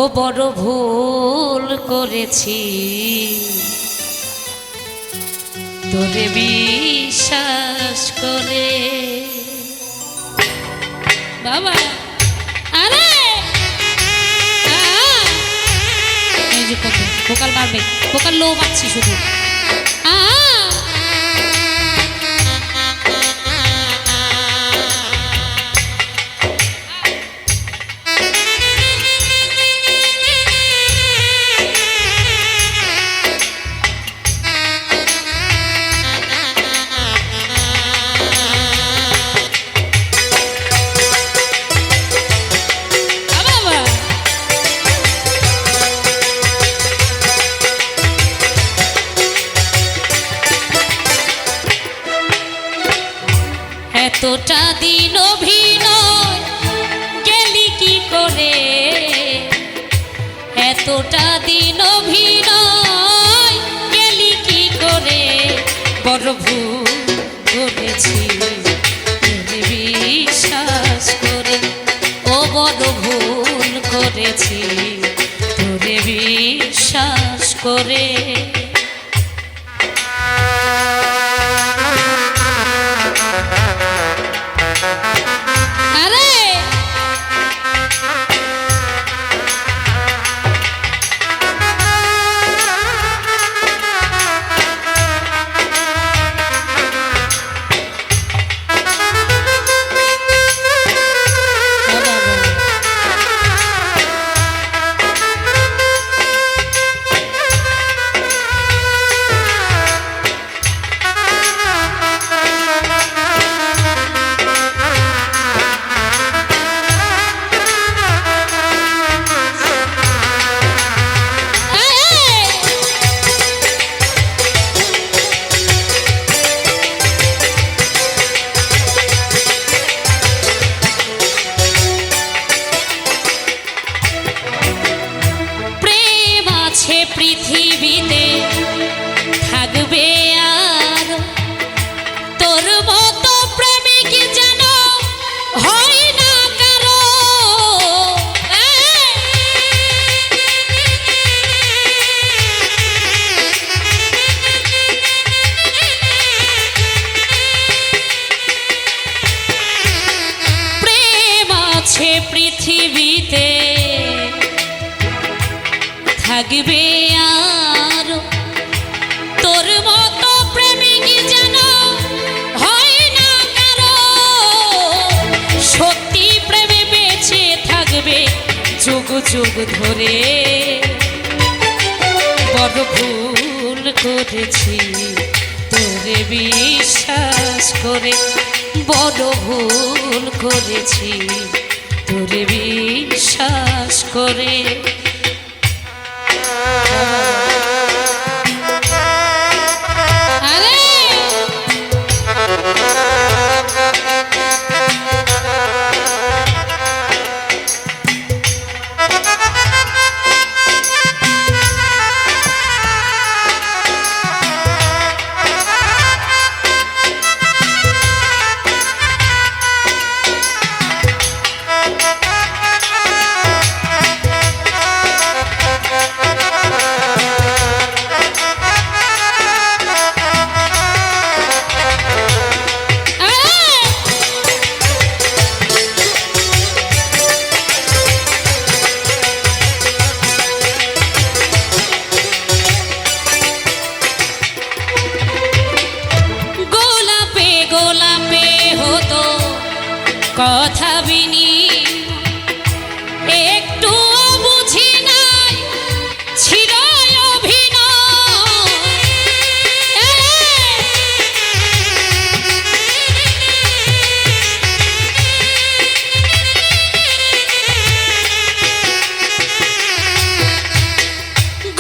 ও বড় ভুল করেছি তোরে বিশ্বাস করে বাবা। আরে এই যে ভোকাল মারবে, ভোকাল লো মারছি শুধু। এতটা দিন অভিনয় গেলি কি করে, এতটা দিন অভিনয় গেলি কি করে, বড় ভুল করেছি বিশ্বাস করে, ও বড় ভুল করেছি তোরে বিশ্বাস করে। পৃথিবীতে থাকবে আর তোর মতো প্রেমিক যেন হয় না কারো, প্রেম আছে পৃথিবীতে থাকবে আর তোর মতো প্রেমিক যেন হয় না কারো, সত্যি প্রেমে বেঁচে থাকবে যুগ যুগ ধরে, বড় ভুল করেছি তোরে বিশ্বাস করে, বড় ভুল করেছি তোরে বিশ্বাস করে। কথা বিনি একটু বুঝি নাই ছিল অভিনয়,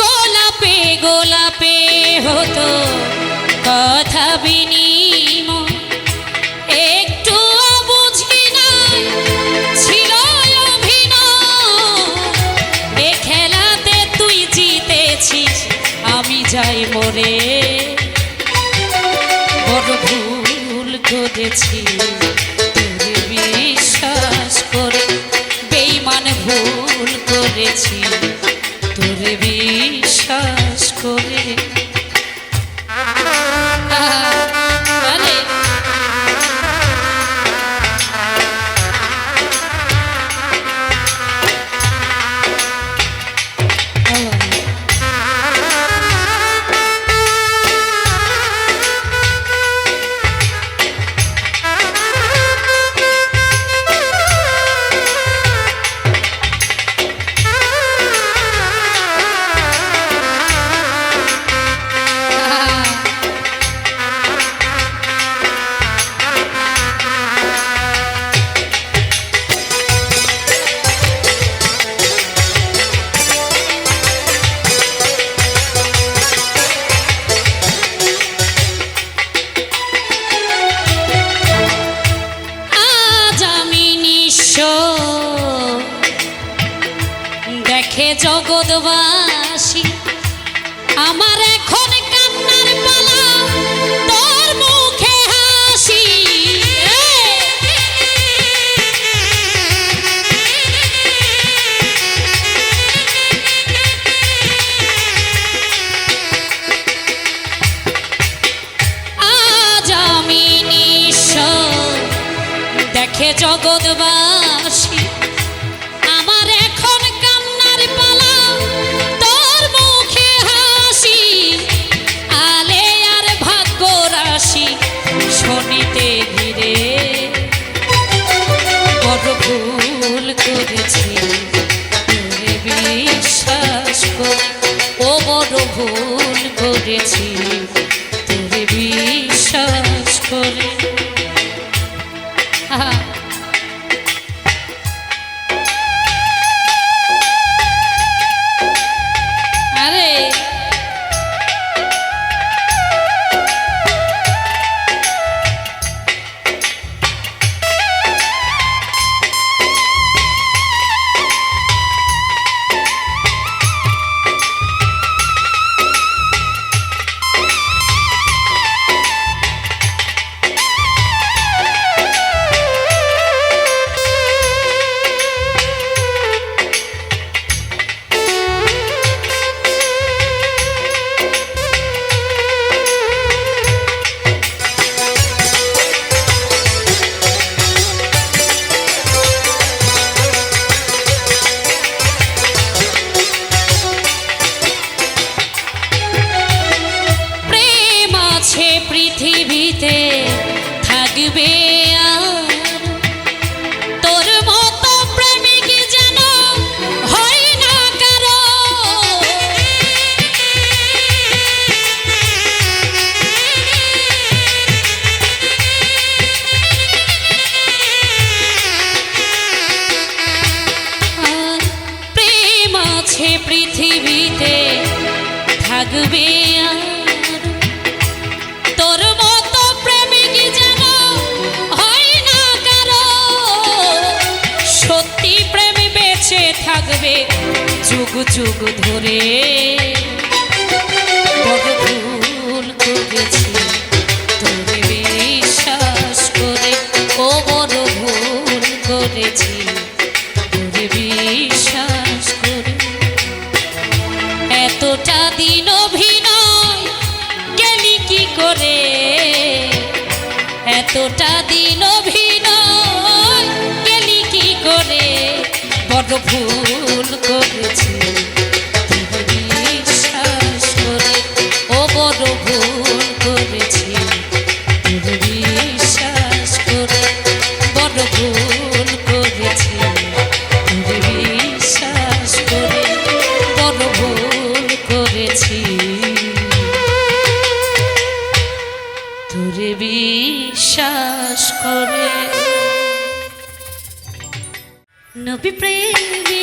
গোলাপে গোলাপে হতো কথা বিনি যাই মরে, বড় ভুল করেছি তোরে বিশ্বাস করে, বেঈমান ভুল করে করেছি তোরে বিশ্বাস করে। আরে দেখে জগৎবাসী আমার এখন কান্নার পালা, তোর মুখে হাসি। আজ আমি নিঃস্ব দেখে জগৎবাসী আমার এখন কান্নার পালা, তোর মুখে হাসি। আলে আর ভাগ্য রাশি শনিতে ঘিরে বড় ভুল করেছি তোরে বিশ্বাস করে। ও বড় ভুল করেছি তোরে বিশ্বাস করে। আরে পৃথিবীতে থাকবে আর তোর মতো প্রেমিক যেন হয় না কারো। প্রেম আছে পৃথিবীতে থাকবে আর তোর মতো প্রেমিক যেন হয় না কারো। সত্যি প্রেম বেঁচে থাকবে যুগ যুগ ধরে। বড় ভুল করেছি তোরে বিশ্বাস করে। ও বড় ভুল করেছি তোরে বিশ্বাস করে। এতটা দিন অভিনয় গেলি কি করে, এতটা দিন অভিনয় গেলি কি করে। বড় ভুল করেছি তোরে বিশ্বাস করে। ও বড় ভুল করেছি তোরে বিশ্বাস করে। বড় ভুল করেছি তোরে বিশ্বাস করে। বড় ভুল করেছি তোরে বিশ্বাস করে। নবী প্রেমী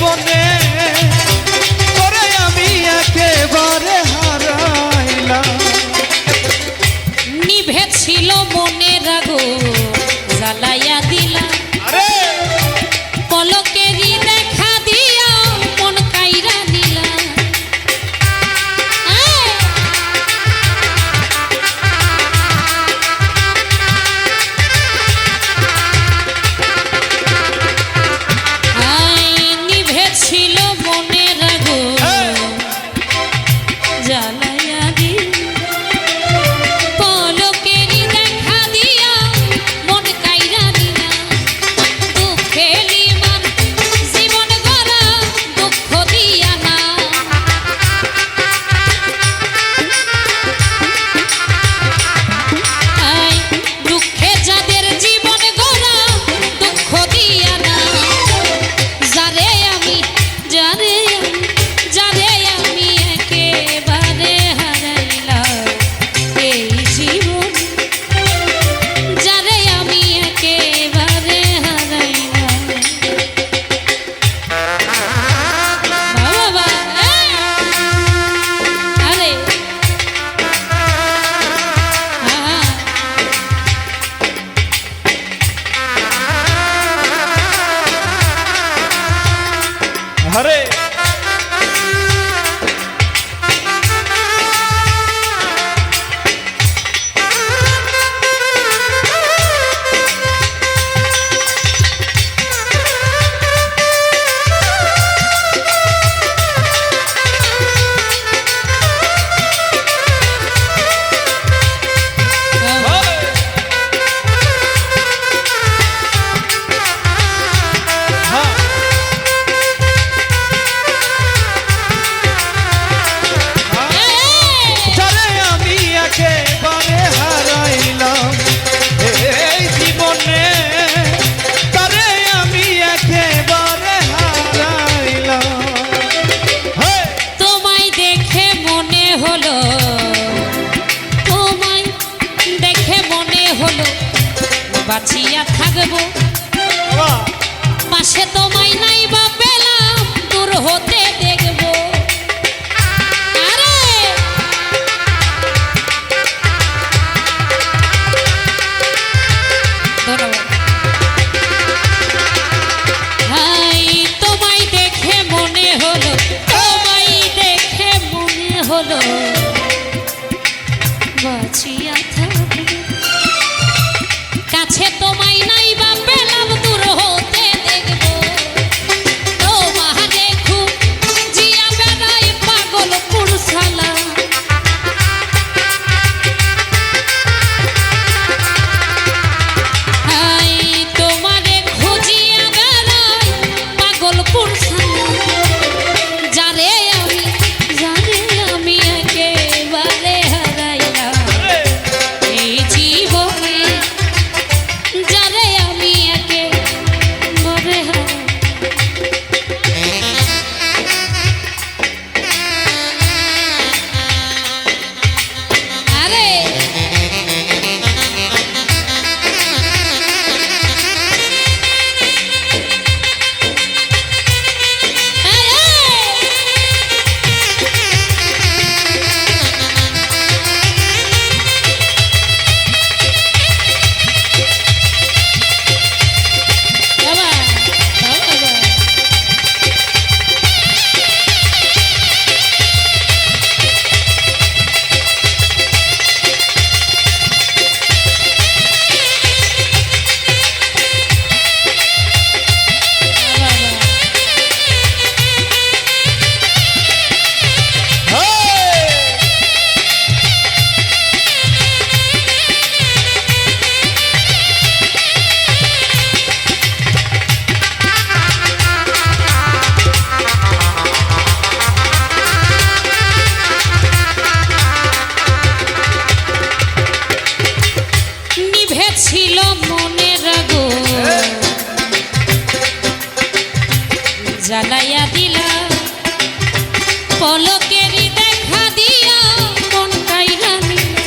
জীবনে তোরে আমি একেবারে হারাইলাম। নিভে ছিল মনের আগুন জ্বালাইয়া দিলা, আরে পলকেরই দেখা দিয়া মন কাইরা দিলা। নিভে ছিল মনের আগুন জ্বালাইয়া দিলা, পলকেরই দেখা দিয়া মন কাইরা দিলা। দুঃখেরই মান জীবন গড়া দুঃখ দিয়া না, দুঃখে যাদের জীবন গড়া দুঃখ দিয়া না। যারে আমি একেবারে হারাইলাম এই জীবন, যারে আমি একেবারে হারাইলাম। বাবা আরে আরে যারে আমি একেবারে হারাইলাম এই জীবনে, তারে আমি একেবারে হারাইলাম। তোমায় দেখে মনে হলো, তোমায় দেখে মনে হলো বাঁচিয়া থাকবো, পাশে তোমায় নাই বা পেলাম দূর হতে দেখবো। আরে ধন্যবাদ। হাই তোমায় দেখে মনে হলো, তোমায় দেখে মনে হলো বাঁচিয়া থাকবো, কাছে তোমায় নাই বা পেলাম দূর হতে দেখবো। তোমারে খুব জিয়া বেড়াই পাগল পুরসালা, হাই তোমারে খুঁজিয়া বেড়াই পাগল পুরসালা। যারে আমি একেবারে হারাইলাম এই জীবনে, যারে আমি একেবারে হারাইলাম। আরে বাবা বাবা ছিল মনের আগুন জ্বালাইয়া দিলা, পলকেরই দেখা দিয়া মন কাইরা নিলা।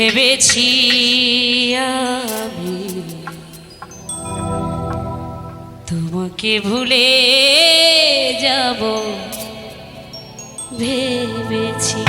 ভেবেছি আমি তোমাকে ভুলে যাব ভেবেছি।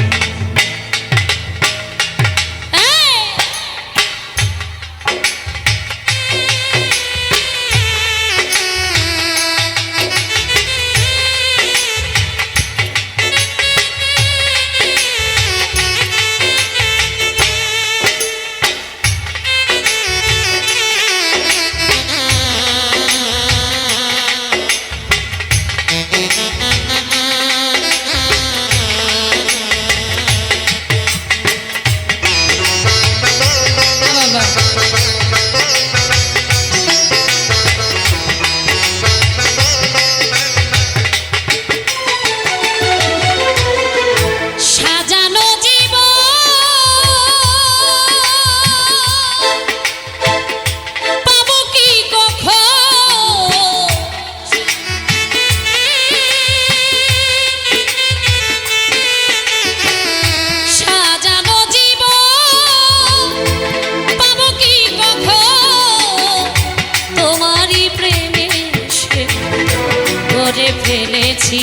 ফেলেছি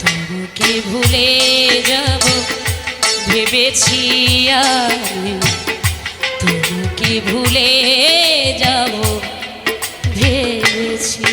তোমাকে ভুলে যাব ভেবেছি আমি তোমাকে ভুলে যাব ভেবেছি।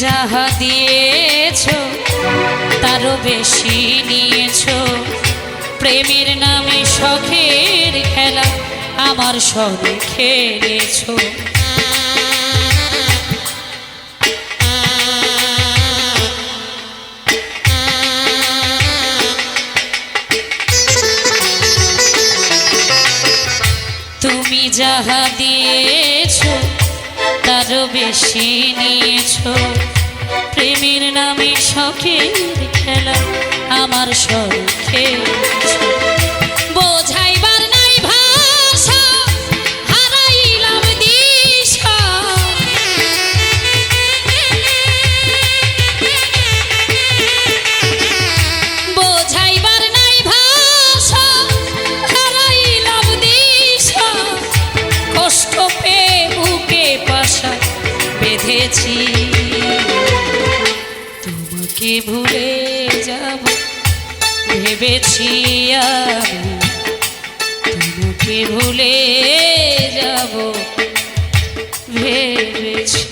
যাহা দিয়েছো তারও বেশি নিয়েছো, প্রেমের নামে শখের খেলা আমার সঙ্গে খেলেছো। তুমি যাহা দিয়েছো তারও বেশি নিয়েছো, প্রেমের নামে শখের খেলা আমার সঙ্গে বোঝাইবার নাই ভাষা হারাইলাম দিশা। বোঝাইবার নাই ভাষা হারাইলাম দিশা, কষ্ট পেয়ে বুকে পাশা বেঁধেছি তোমাকে ভুলে যাব ভেবেছি আমি তোমাকে ভুলে যাব ভেবেছি।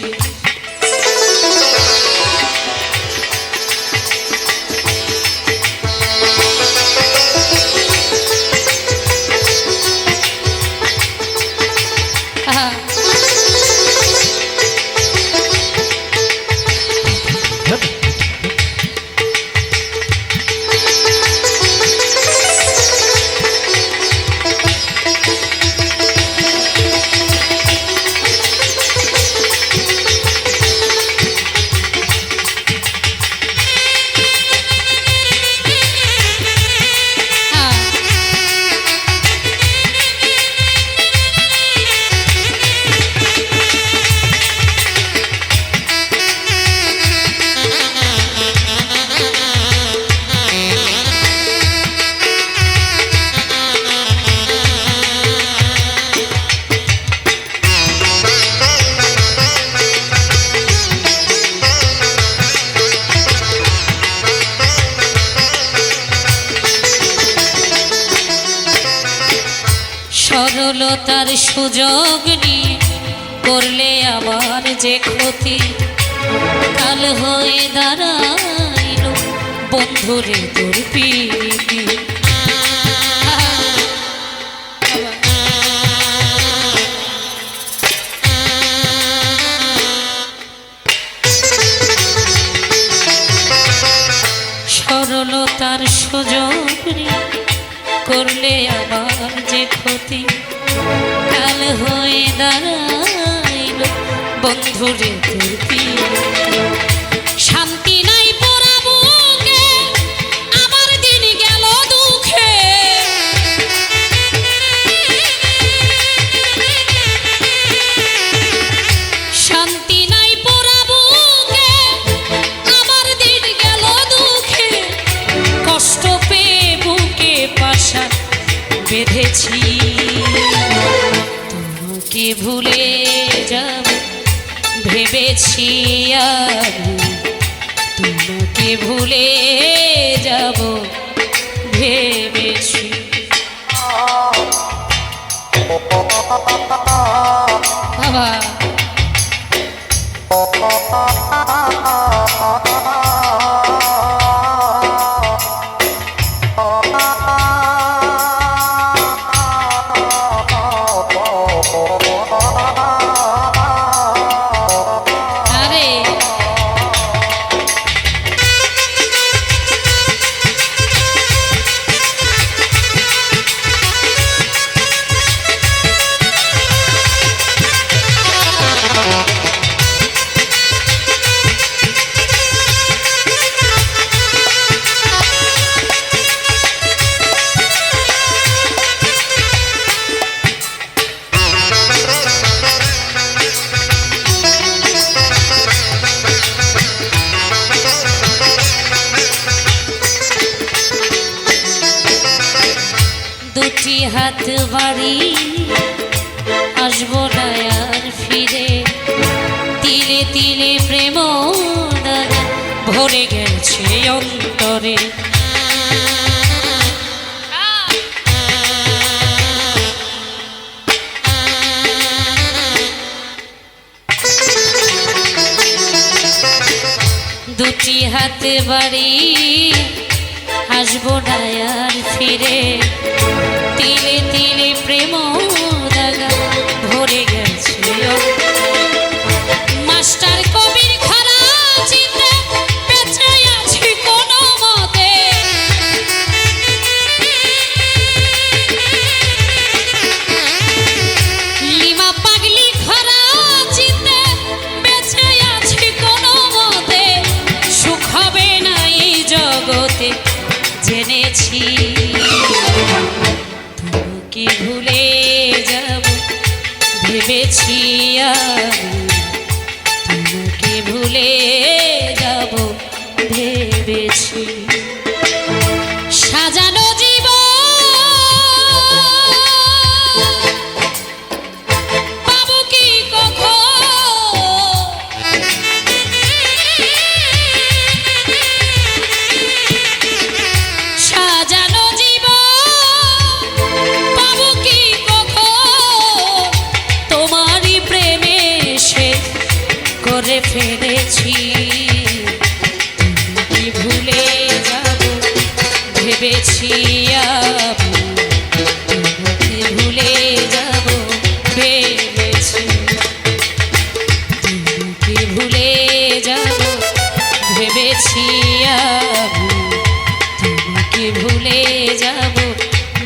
সরলতার সুযোগ নিয়ে করলে আমার যে ক্ষতি, কাল হয়ে দাঁড়ায় বন্ধুরে তোর পিরিতি সরলতার সুযোগ নিয়ে করলে আবার যে ক্ষতি কাল হয়ে দাঁড়াইল বন্ধুরে তোর পিরিতি শান্তি নাই পোড়া বুকে আমার দিন গেল দুঃখে শান্তি নাই পোড়া বুকে আমার দিন গেল দুঃখে কষ্ট পেয়ে বুকে পাশা বেঁধেছি তোমাকে ভুলে যাব ভেবেছি আমি তোমাকে ভুলে যাব ভেবেছি বাবা আরে দুটি হাত বাড়ি আসবো না আর ফিরে তিলে তিলে প্রেম দাগা ভরে গেছে অন্তরে দুটি হাত বাড়ি আসবো না আর ফিরে তিলে তিলে প্রেম দাগা ভরে গেছে মাস্টার কবির খারা চিন্তা বেঁচে আছি কোনো মতে লিমা পাগলি খারা চিন্তা বেঁচে আছি কোনো মতে সুখ হবে না এই জগতে জেনেছি তোমাকে ভুলে যাব ভেবেছি আমি তোমাকে ভুলে যাব ভেবেছি সাজানো পাবো কি সাজানো পাবো কি তোমারই প্রেমে সে করে ফেলেছি তোমাকে ভুলে যাব ভেবেছি আমি তোমাকে ভুলে যাব ভেবেছি তোমাকে ভুলে যাব ভেবেছি আমি তোমাকে ভুলে যাব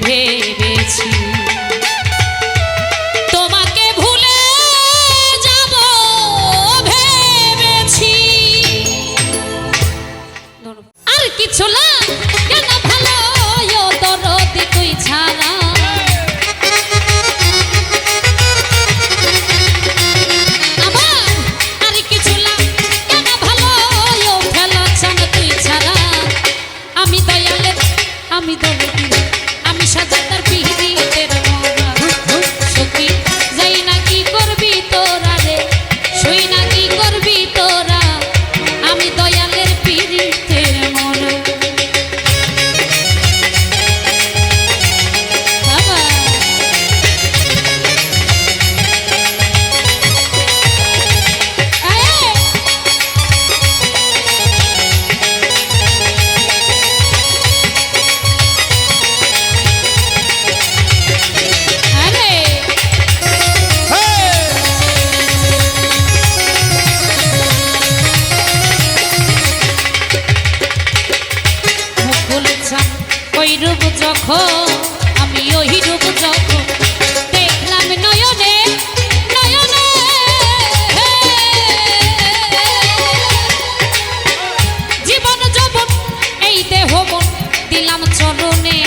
ভেবেছি তোমাকে ভুলে যাব ভেবেছি আর কিছু না কেন ভালো দরদ তুই ছাড়া আমার আর কিছু না কেন ভালো ফেলা চান তুই ছাড়া আমি দয়ালের আমি দরদি আমি সাজাতার পিহিতের মরা সখী যাই না কি করবি তোরা রে শুই না কি করবি তোরা আমি দয়ালের পিহিতের মরা বাবা যখন আমি ওই রূপ যখন দেখলাম নয়নে নয়নে জীবন যৌবন এই দেহ মন দিলাম চরণে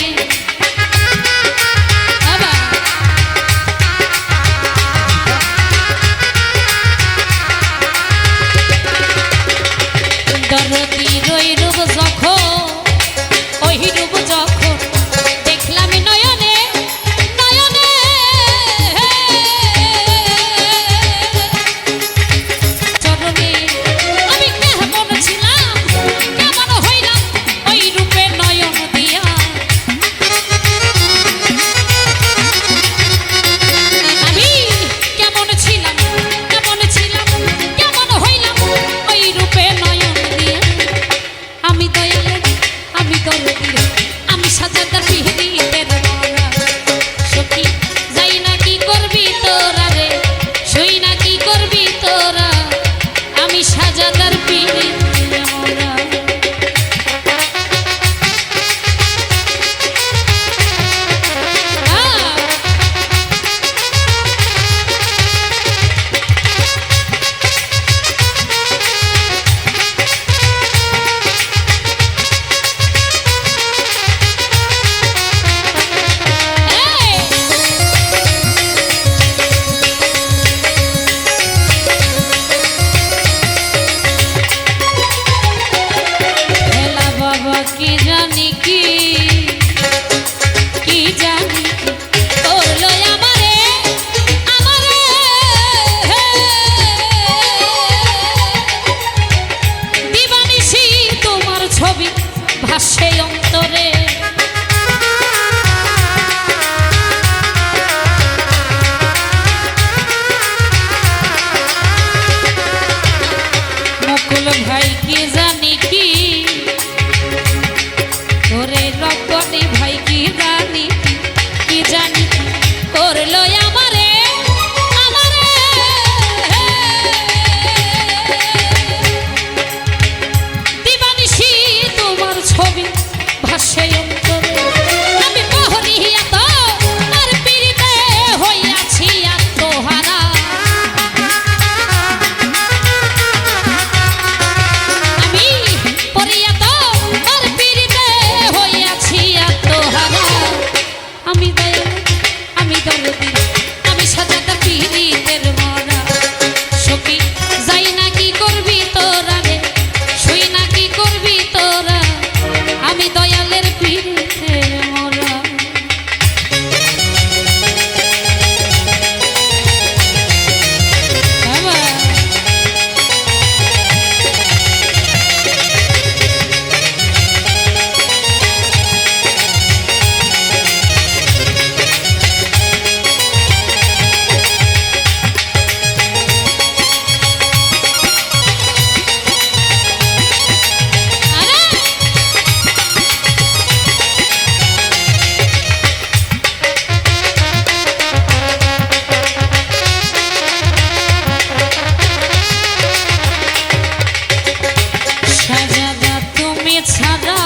দরদির ওই রূপ যখন ওই রূপ যখন দেখলাম নয়নে নয়নে চরণে আমি কেমন ছিলাম কেমন হইলাম ওই রূপে নয়ন দিয়া আমি কেমন ছিলাম কেমন ছিলাম কেমন হইলাম ওই রূপে নয়ন দিয়া আমি দয়ালের আমি দরদির আমি সাজাদার পিহিতের মরা সখী যাই না কি করবি তোরা রে শুই না কি করবি তোরা আমি সাজাদার পিহিতের মরা কি জানি কি জানি কি করলো আমারে আমারে দিবানিশি তোমার ছবি ভাসে অন্তরে মুকুল ভাই কি জানি কি ওরে রব্বনি ভাই কি জানি করলো আমারে আমারে দিবানিশি তোমার ছবি ভাসে অন্তরে আমি বহরিয়া তো আর পীড়িতে হইয়াছি আত্মহারা আমি পড়িয়া তো আর পীড়িতে হইয়াছি আত্মহারা আমি দয়াল আমি দরদির আমি সাজাদার পিহিতের মরা সখী যাই না কি করবি তোরা রে শুই না কি করবি তোরা আমি দয়ালের পিহিতের মরা বাবা সাজাদা তুমি ছাড়া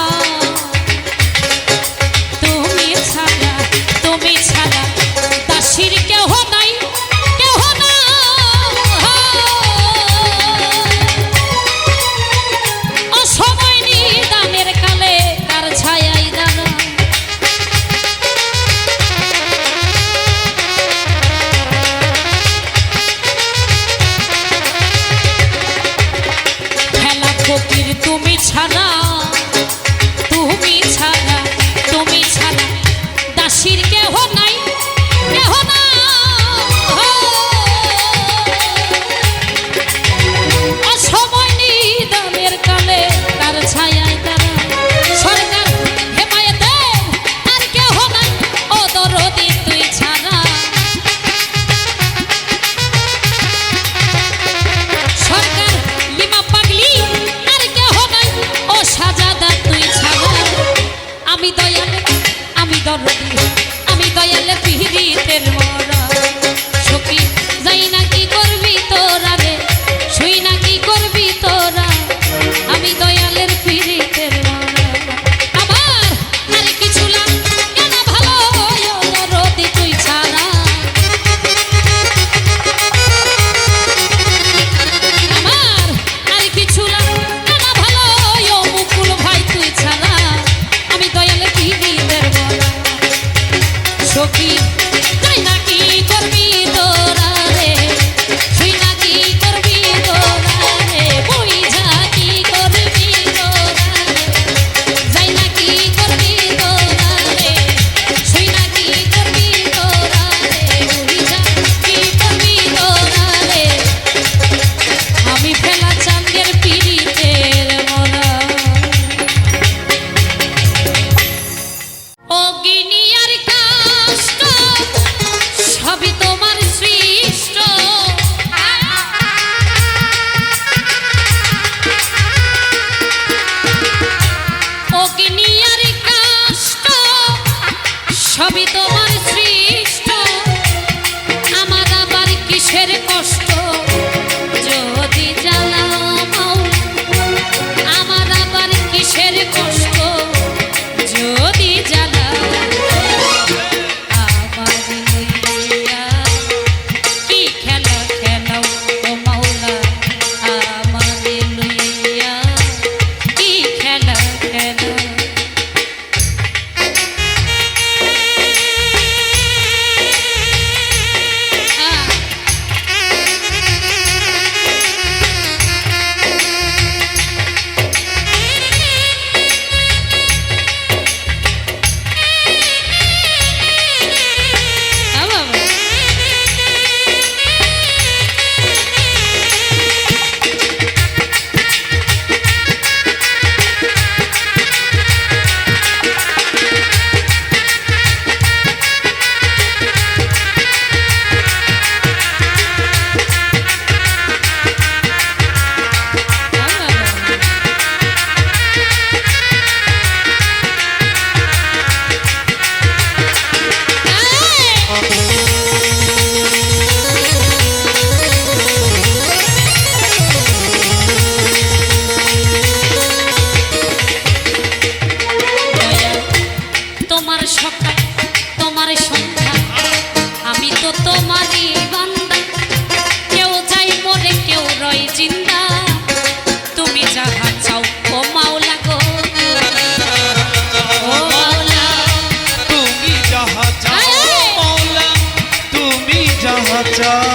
দাসীর কেহ নাই কেহ না অসময় নিদানের কালে তার ছায়াই দানা খেলা ফকির তুমি ছাড়া দাসীর কেহ নাই কেহ না অসময় নিদানের কালে তার ছায়ায় তারা সরকার হেমায়েতে আর কেহ নাই ও দরদি তুই ছাড়া সরকার লিমা পাগলি আর কেহ নাই ও সাজাদা তুই ছাড়া আমি দয়ালে আমি দরদি আমি দয়ালে পিহিতের মরা সখী যাই না কি করবি তোরা রে শুই না কি করবি তোরা আমি দয়ালের পিহিতের মরা আমার আর কিছু সখী তাই না কি করবি তোরা রে তুই না কি করবি তোরা রে বুঝা কি করবি তোরা রে যাই না কি করবি তোরা রে তুই না কি করবি তোরা রে বুঝা কি করবি তোরা রে আমি ফেলা চাঁদের পিড়িতের মরা অগ্নি আর কাষ্ট সবই তোমার সৃষ্ট অগ্নি আর কাষ্ট সবই তোমার সৃষ্ট আমার আবার কিসের কষ্ট যদি জ্বালাও আমার আবার কিসের কষ্ট যদি জ্বালাও আমার লইয়া কি খেলা খেলাও ও মাওলা আমার লইয়া কি খেলা খেলাও তোমার সকাল তোমার সন্ধ্যা আমি তো তোমারই বান্দা কেউ যাই মরে কেউ রয় জিন্দা তুমি যাহা চাও ও মাওলা গো ও মাওলা তুমি যাহা চাও মাওলা তুমি যাহা চাও